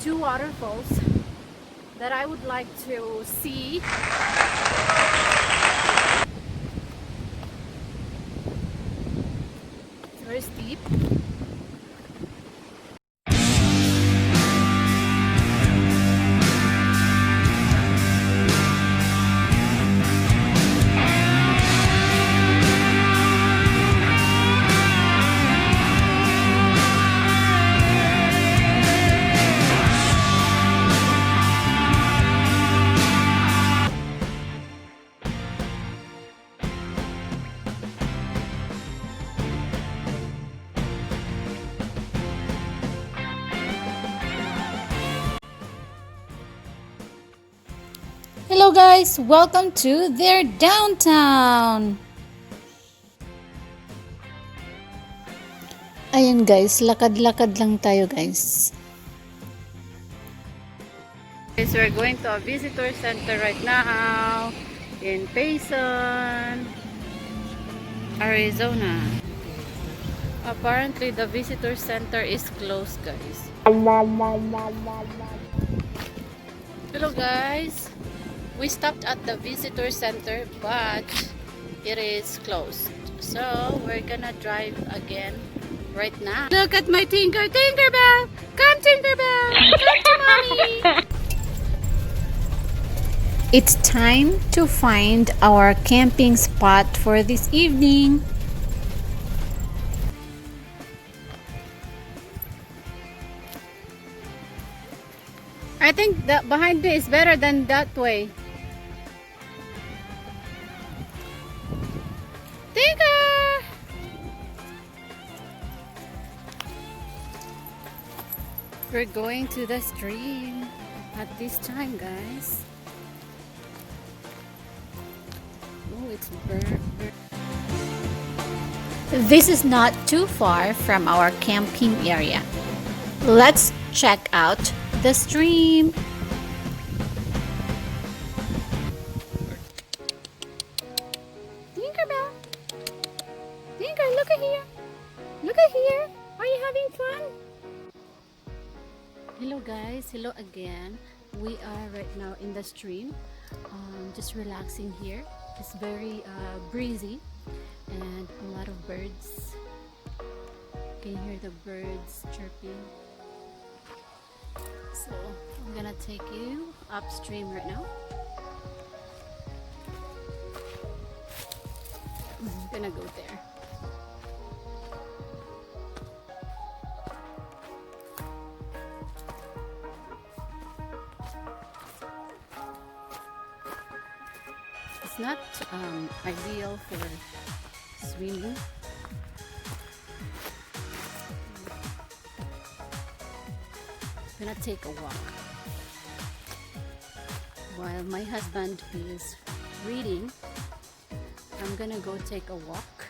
two waterfalls that I would like to see. It's very steep. Hello guys! Welcome to their downtown! Ayan guys, lakad-lakad lang tayo guys. So we're going to a visitor center right now in Payson, Arizona. Apparently the visitor center is closed, guys. Hello guys! We stopped at the visitor center, but it is closed. So we're gonna drive again right now. Look at my Tinkerbell! Come Tinkerbell! Come to mommy! It's time to find our camping spot for this evening. I think that behind me is better than that way. Tinker! We're going to the stream at this time, guys. Oh, it's burnt. This is not too far from our camping area. Let's check out the stream. Tinkerbell! Tinker, look at here! Look at here! Are you having fun? Hello guys, hello again. We are right now in the stream, just relaxing here. It's very breezy and a lot of birds. Can you hear the birds chirping? So I'm gonna take you upstream right now. I'm gonna go there. It's not ideal for swimming. I'm gonna take a walk while my husband is reading. I'm gonna go take a walk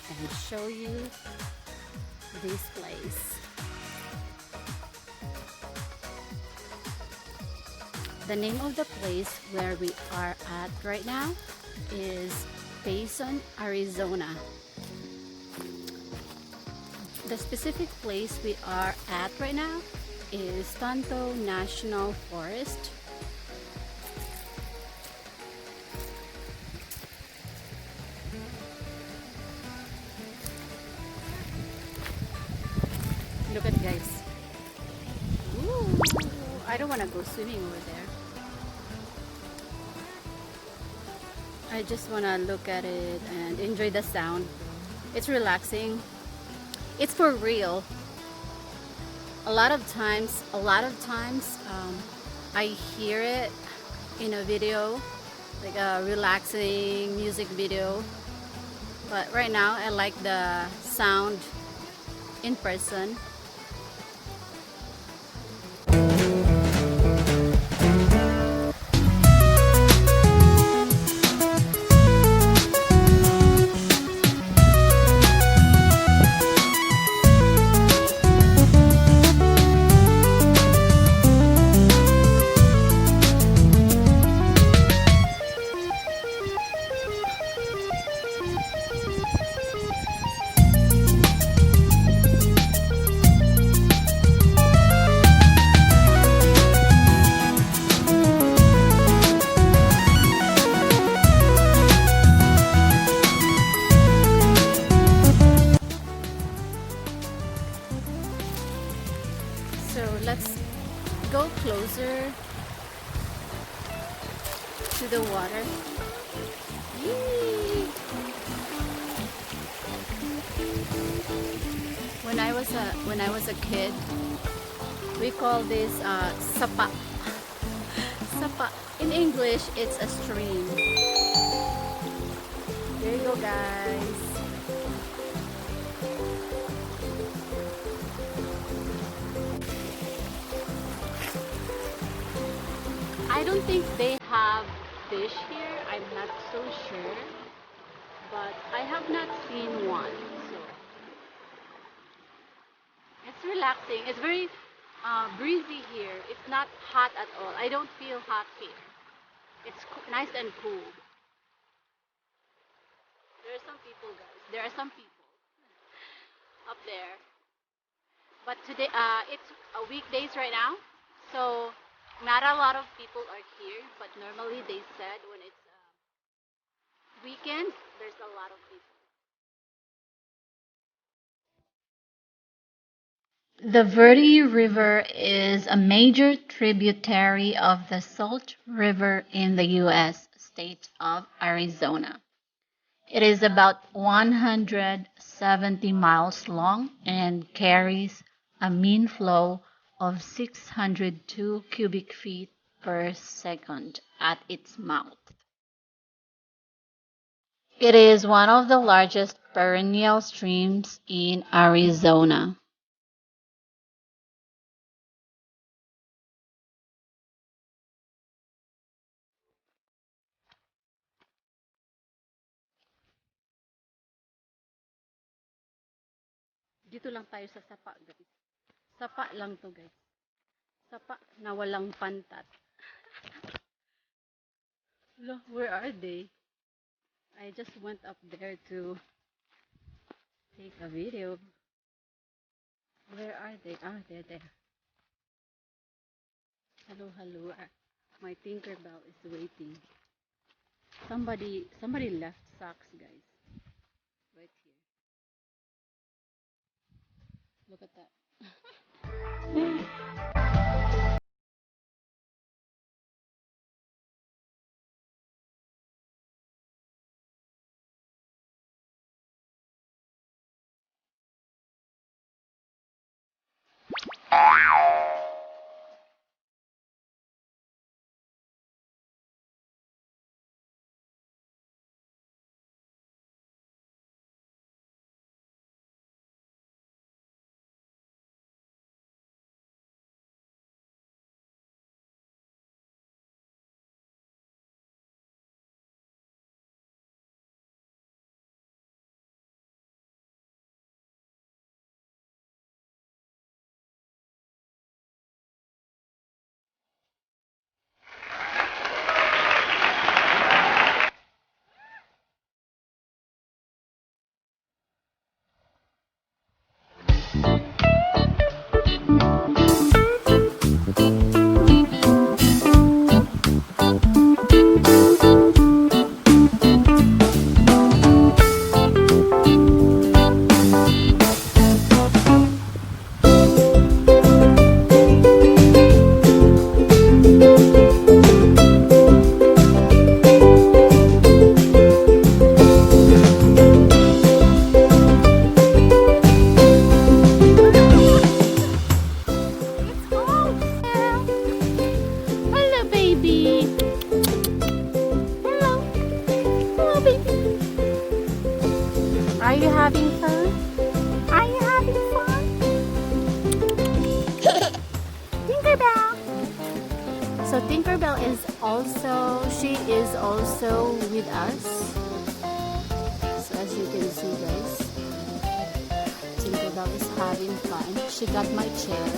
and show you this place. The name of the place where we are at right now is Payson, Arizona. The specific place we are at right now is Tonto National Forest. Look at guys. Ooh, I don't want to go swimming over there. I just want to look at it and enjoy the sound. It's relaxing. It's for real. A lot of times I hear it in a video, like a relaxing music video, but right now I like the sound in person. So let's go closer to the water. Yee! When I was a kid, we call this sapa. Sapa. In English, it's a stream. There you go, guys. I don't think they have fish here. I'm not so sure, but I have not seen one. So it's relaxing. It's very breezy here. It's not hot at all. I don't feel hot here. It's nice and cool. There are some people, guys. There are some people up there. But today, it's weekdays right now, so not a lot of people are here. But normally, they said when it's weekend, there's a lot of people. The Verde River is a major tributary of the Salt River in the U.S. state of Arizona. It is about 170 miles long and carries a mean flow of 602 cubic feet per second at its mouth. It is one of the largest perennial streams in Arizona. Dito lang tayo sa sapa, guys. Sapa lang to, guys. Sapa na walang pantat. Look, where are they? I just went up there to take a video. Where are they? Ah, they're there. Hello, hello. My Tinkerbell is waiting. Somebody left socks, guys. Right here. Look at that. Are you having fun? Are you having fun? Tinkerbell! So Tinkerbell is also, she is also with us. So as you can see, guys, Tinkerbell is having fun. She got my chair.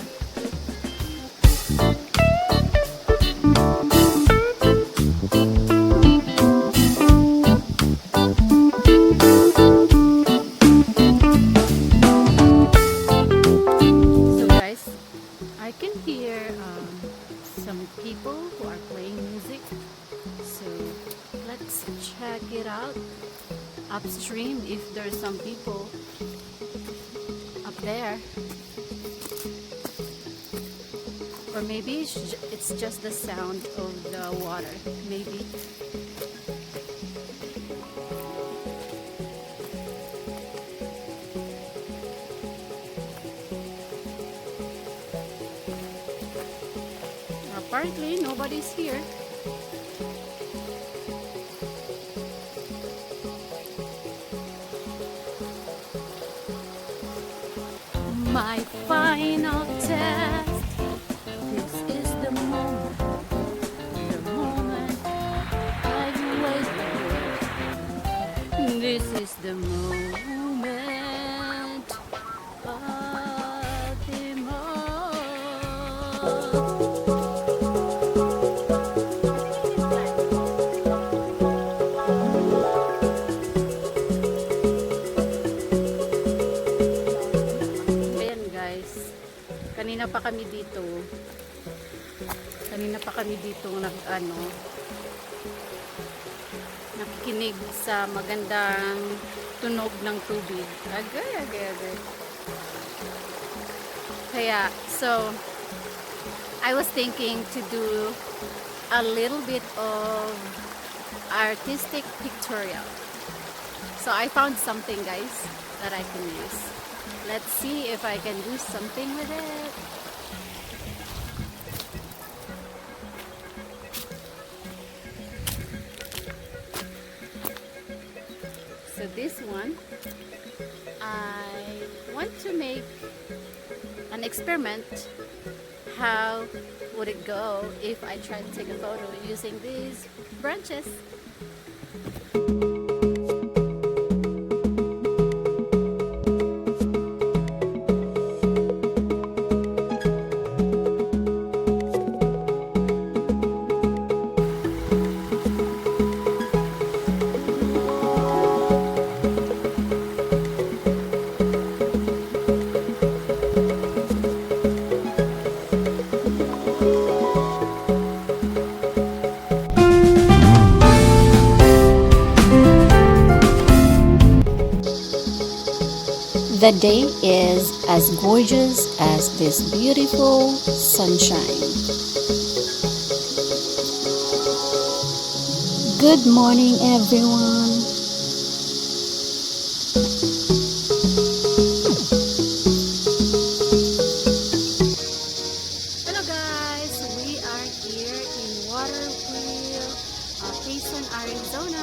People who are playing music, so let's check it out upstream if there's some people up there. Or maybe it's just the sound of the water. Maybe. Apparently, nobody's here. My final test. This is the moment I've waited. This is the moment of the most. Ayan guys, kanina pa kami dito. Kanina pa kami dito nakikinig sa magandang tunog ng tubig. Agay. Kaya, so, I was thinking to do a little bit of artistic pictorial. So, I found something, guys, that I can use. Let's see if I can do something with it. So this one, I want to make an experiment. How would it go if I try to take a photo using these branches? The day is as gorgeous as this beautiful sunshine. Good morning, everyone. Hello guys, we are here in Waterwheel, Payson, Arizona.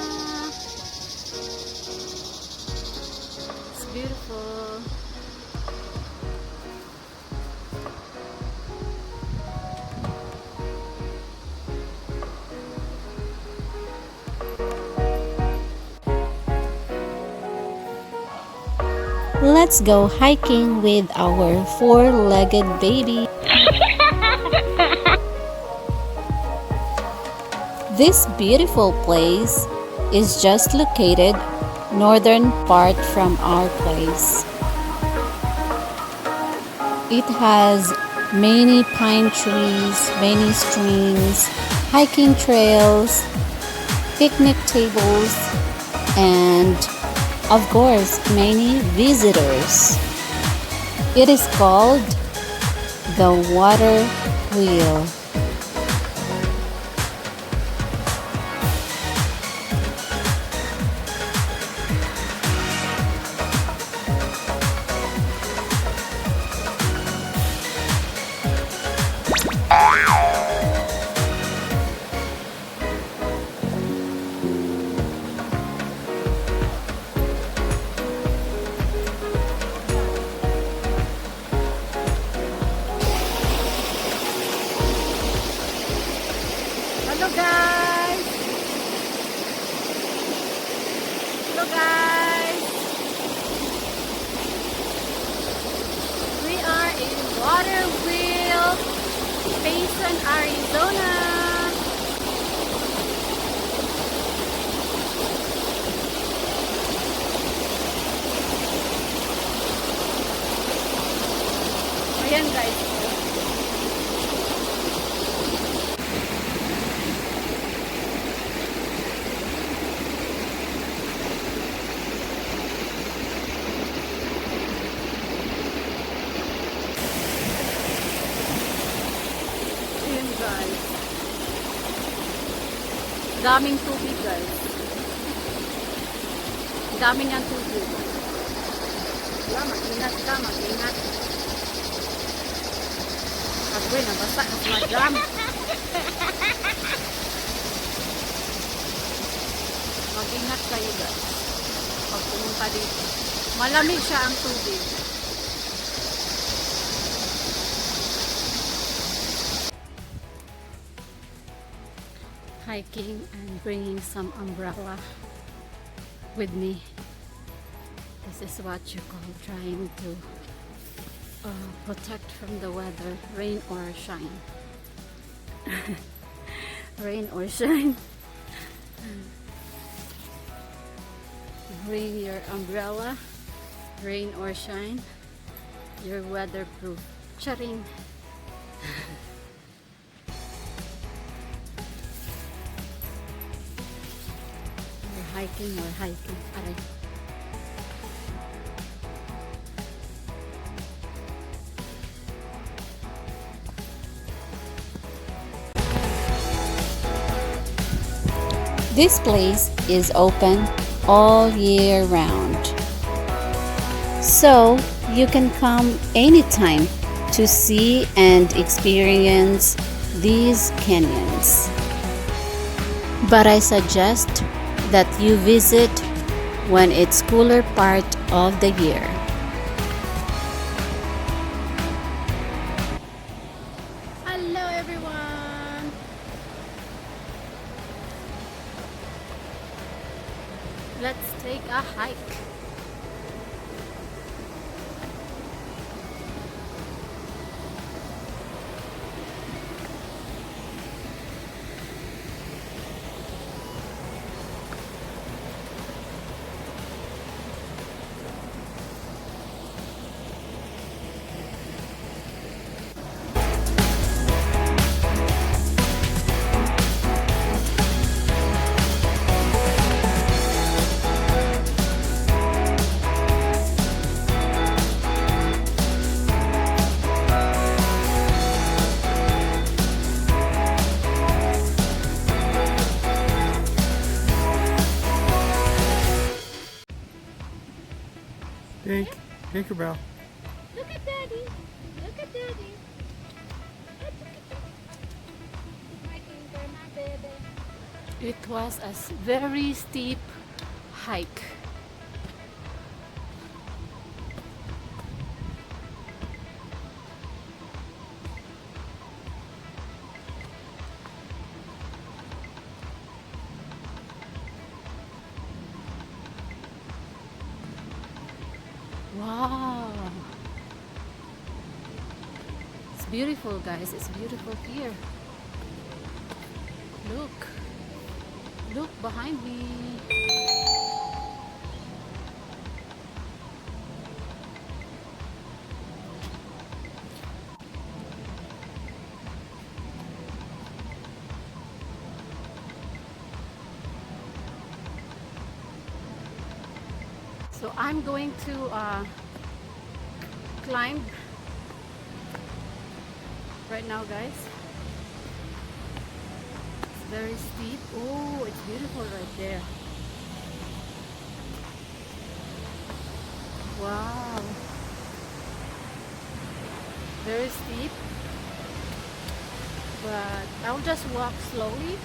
It's beautiful. Let's go hiking with our four-legged baby. This beautiful place is just located northern part from our place. It has many pine trees, many streams, hiking trails, picnic tables, and of course, many visitors. It is called the Waterwheel. Hello guys! Hello guys! We are in Waterwheel, Payson, Arizona. Ayan guys. Daming tubig guys. Daming ang tubig. Wala, mag-ingat ka, mag-ingat. Agwin, nabasa na sa madam. Mag-ingat kayo guys. Pag pumunta dito. Malamig siya ang tubig. Hiking and bringing some umbrella with me. This is what you call trying to protect from the weather, rain or shine. Rain or shine. Bring your umbrella, rain or shine. You're weatherproof. Charing. We're hiking. Aray. This place is open all year round, so you can come anytime to see and experience these canyons. But I suggest that you visit when it's cooler part of the year. Hello everyone! Let's take a hike. Tinkerbell. Look at Daddy. Look at Daddy. My Tinker, my baby. It was a very steep hike. Wow, it's beautiful guys, it's beautiful here. Look behind me. So I'm going to climb right now guys. It's very steep. Oh, it's beautiful right there. Wow, very steep, but I'll just walk slowly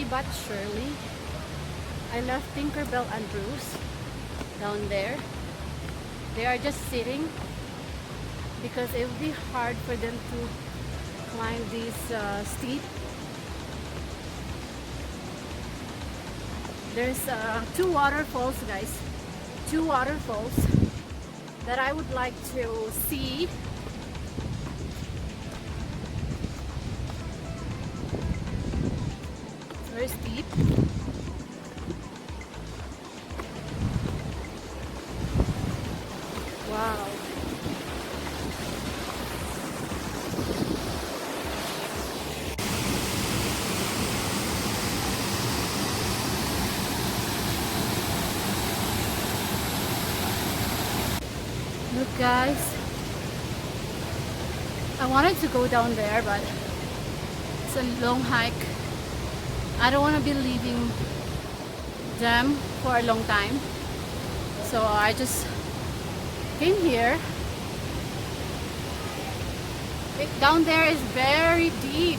but surely. I left Tinkerbell and Bruce down there. They are just sitting because it would be hard for them to climb these steep. There's two waterfalls guys, two waterfalls that I would like to see. It's very steep. Wow. Look guys, I wanted to go down there but it's a long hike. I don't want to be leaving them for a long time. So I just came here. Down there is very deep.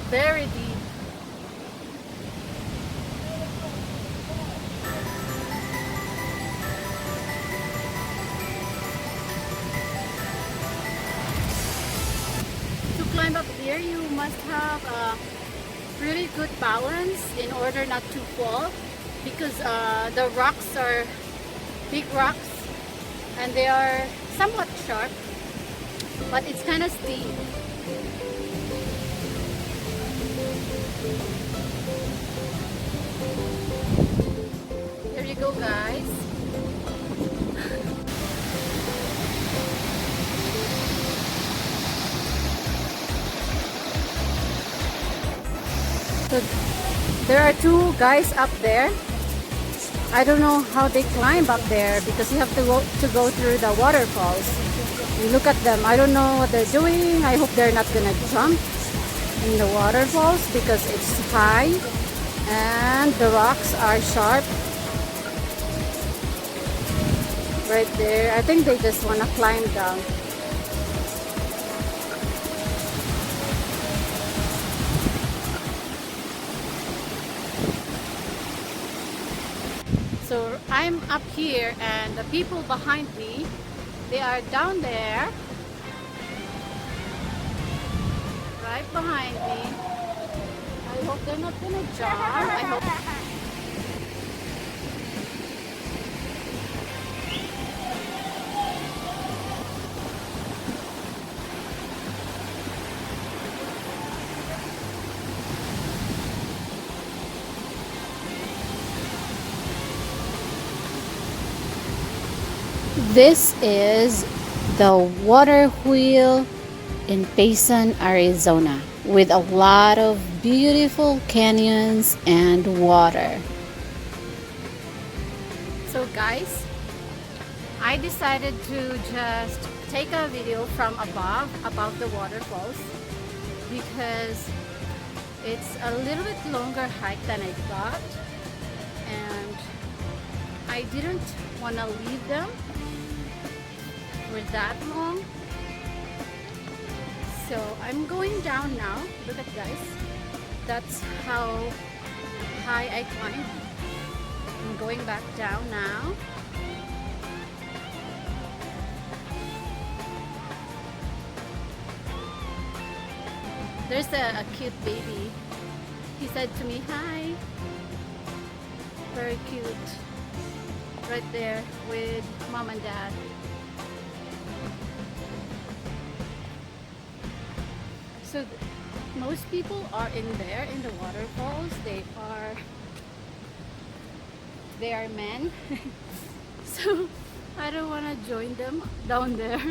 Very deep. To climb up here, you must have a pretty good balance in order not to fall, because the rocks are big rocks and they are somewhat sharp, but it's kind of steep. Here you go, guys. So there are two guys up there. I don't know how they climb up there because you have to go through the waterfalls. You look at them. I don't know what they're doing. I hope they're not gonna jump in the waterfalls because it's high and the rocks are sharp. Right there. I think they just wanna climb down. So I'm up here and the people behind me, they are down there, right behind me. I hope they're not gonna jump. I hope. This is the Waterwheel in Payson, Arizona, with a lot of beautiful canyons and water. So guys, I decided to just take a video from above about the waterfalls because it's a little bit longer hike than I thought, and I didn't want to leave them for that long. So I'm going down now. Look at guys. That's how high I climbed. I'm going back down now. There's a cute baby. He said to me, hi. Very cute. Right there with mom and dad. So most people are in there in the waterfalls. They are men. So I don't want to join them down there.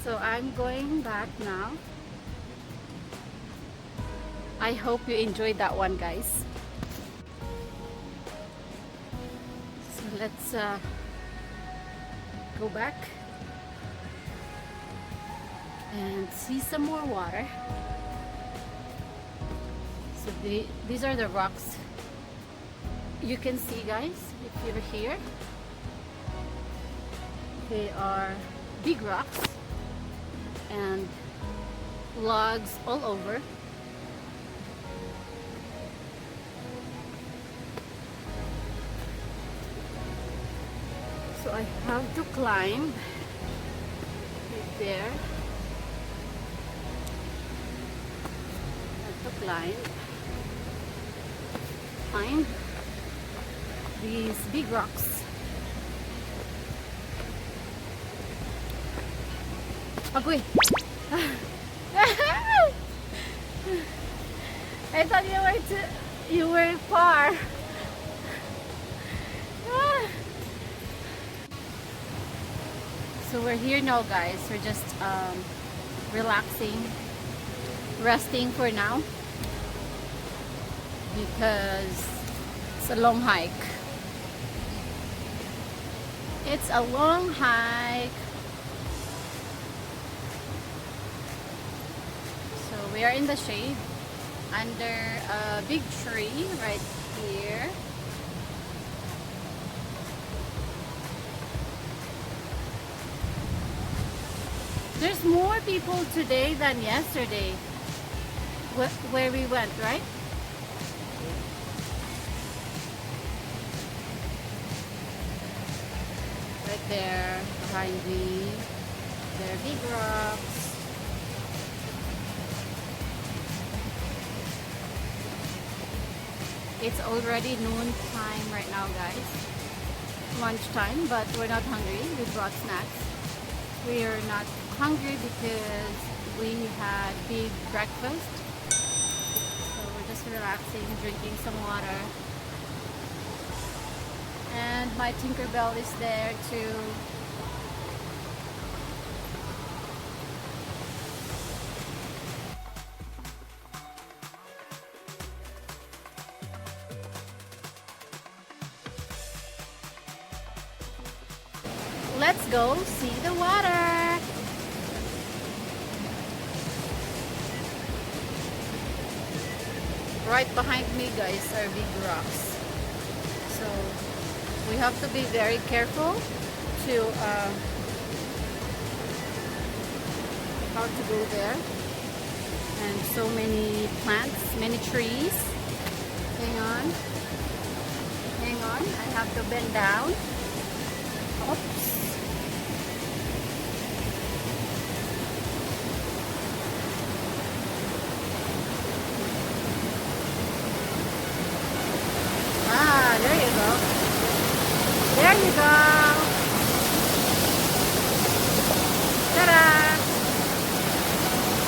So I'm going back now. I hope you enjoyed that one, guys. So let's go back and see some more water. So these are the rocks. You can see, guys, if you're here, they are big rocks and logs all over. So I have to climb right there. Climb these big rocks. Agoy! I thought you were far. So we're here now, guys. We're just relaxing, resting for now, because it's a long hike. It's a long hike. So we are in the shade under a big tree right here. There's more people today than yesterday where we went, right? Right there behind me, there are big rocks. It's already noon time right now, guys. Lunchtime, but we're not hungry. We brought snacks. We are not hungry because we had big breakfast. So we're just relaxing, drinking some water. And my Tinkerbell is there too. Let's go see the water. Right behind me, guys, are big rocks. So we have to be very careful to how to go there. And so many plants, many trees. Hang on. Hang on. I have to bend down. Oops. There you go. There you go. Ta-da!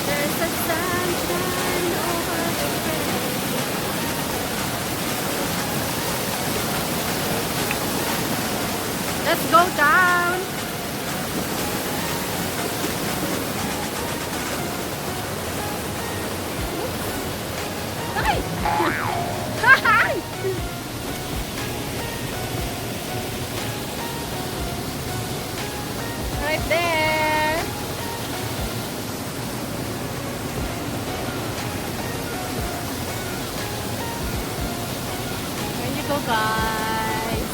There's the sunshine over the bay. Let's go down. Hi! Right there. There you go, guys.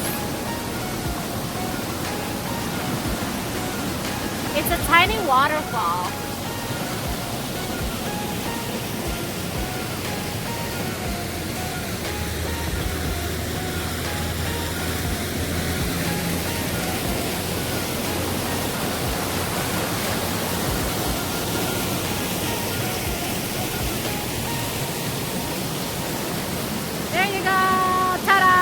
It's a tiny waterfall. There you go! Ta-da!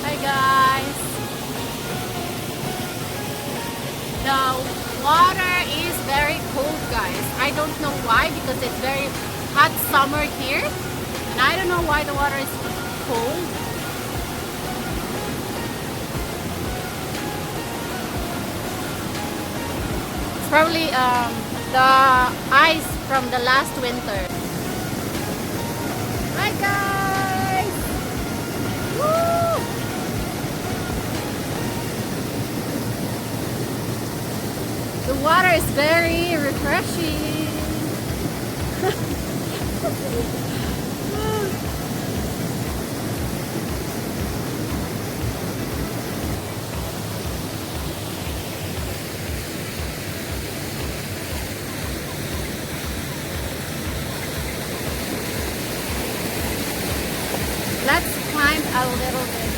Hi guys! The water is very cold, guys. I don't know why, because it's very hot summer here. And I don't know why the water is cold. It's probably the ice from the last winter. Hi guys! Woo! The water is very refreshing. Let's climb a little bit.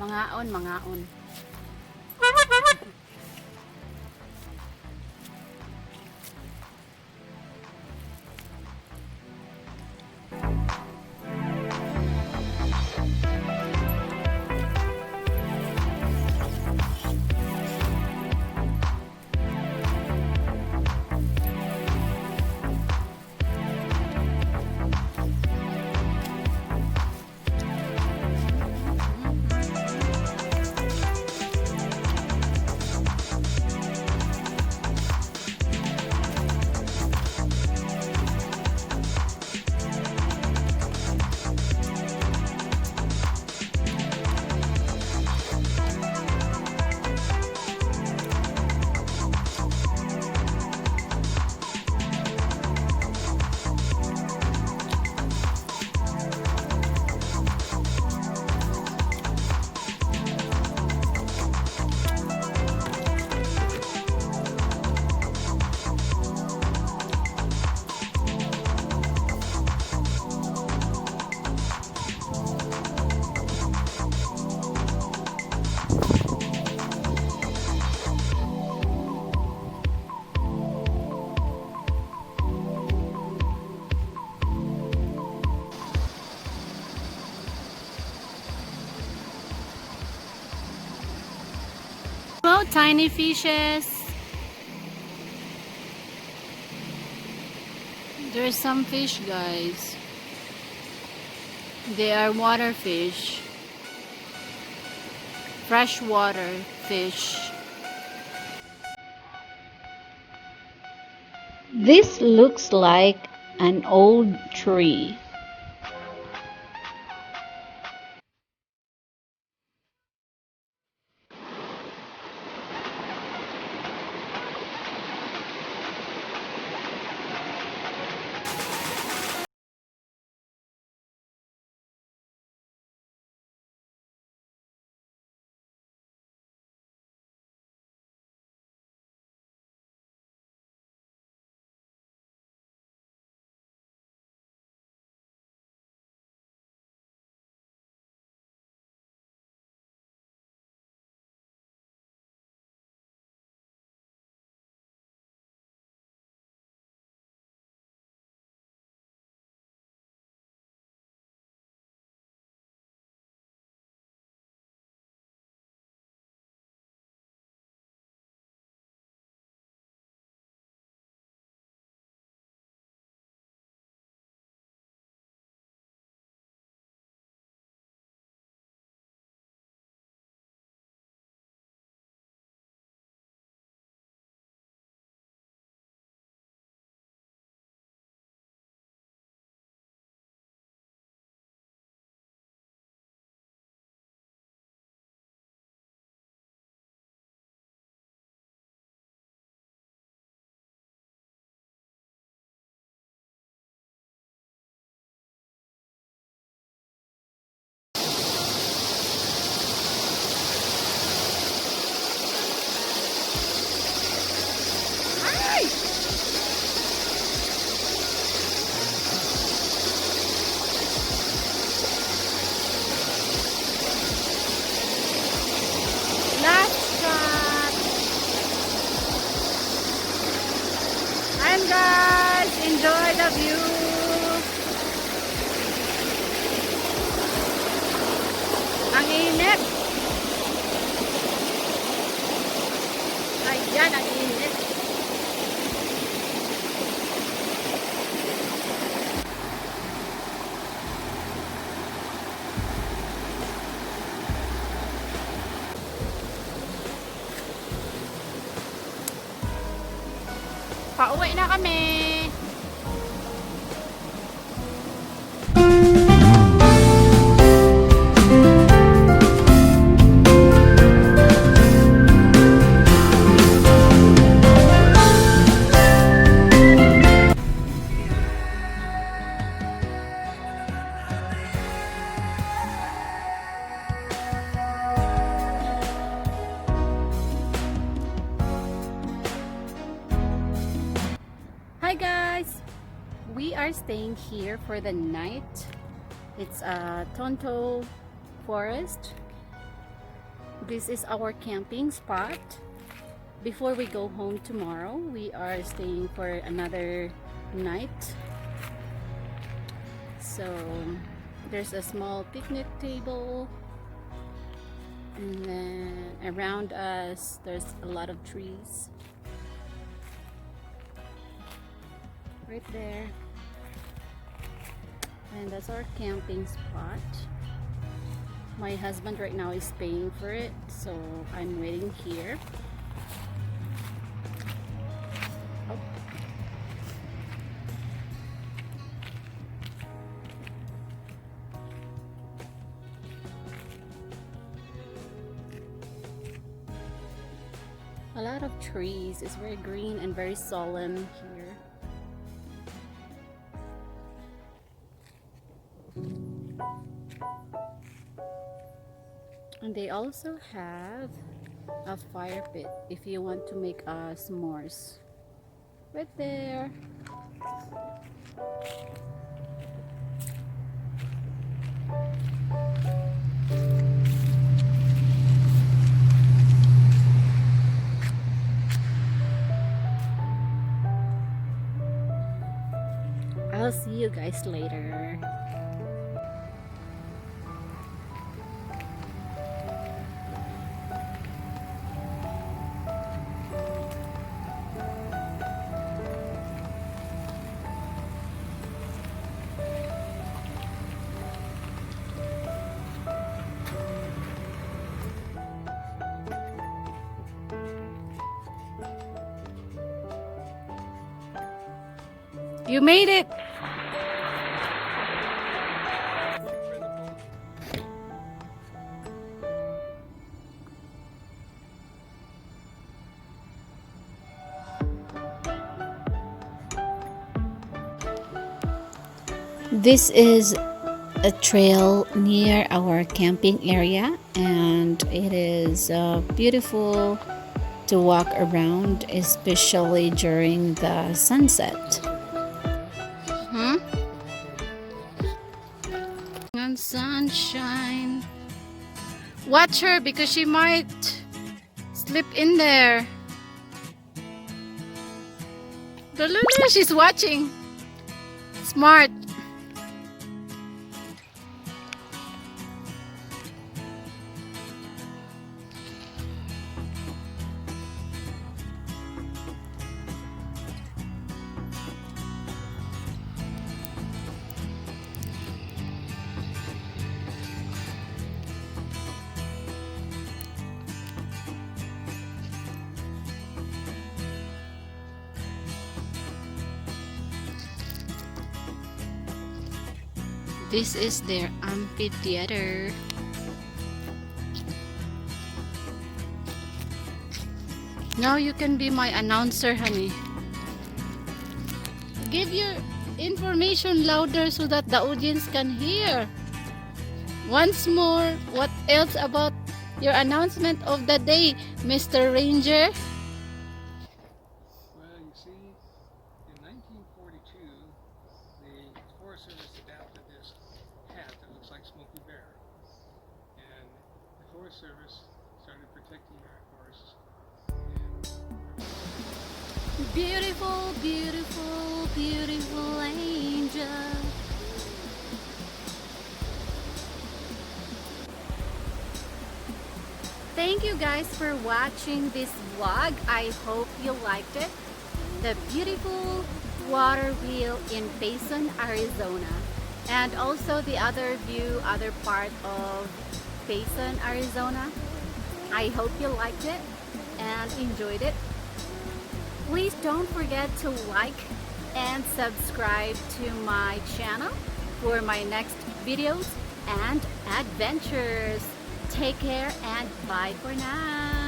Mangaon, mangaon. Hello, tiny fishes. There's some fish, guys. They are water fish. Freshwater fish. This looks like an old tree. Last shot. And guys, enjoy the view. Ang init. Ayan, ang init. Pauwi na kami. Hi guys, we are staying here for the night. It's a Tonto forest, This is our camping spot. Before we go home tomorrow, we are staying for another night. So there's a small picnic table, and then around us there's a lot of trees right there, and that's our camping spot. My husband right now is paying for it, so I'm waiting here. Oh. A lot of trees. It's very green and very solemn here. And they also have a fire pit if you want to make s'mores. Right there. I'll see you guys later. You made it! This is a trail near our camping area, and it is beautiful to walk around, especially during the sunset. And sunshine. Watch her because she might slip in there. She's watching. Smart. This is their amphitheater. Now you can be my announcer, honey. Give your information louder so that the audience can hear. Once more, what else about your announcement of the day, Mr. Ranger? Well, you see, in 1942, the Forest Service adapted this hat that looks like Smokey Bear. And the Forest Service started protecting our forests. Beautiful, beautiful, beautiful angel. Thank you guys for watching this vlog. I hope you liked it. The beautiful water wheel in Payson, Arizona. And also the other view, other part of Payson, Arizona. I hope you liked it and enjoyed it. Please don't forget to like and subscribe to my channel for my next videos and adventures. Take care and bye for now.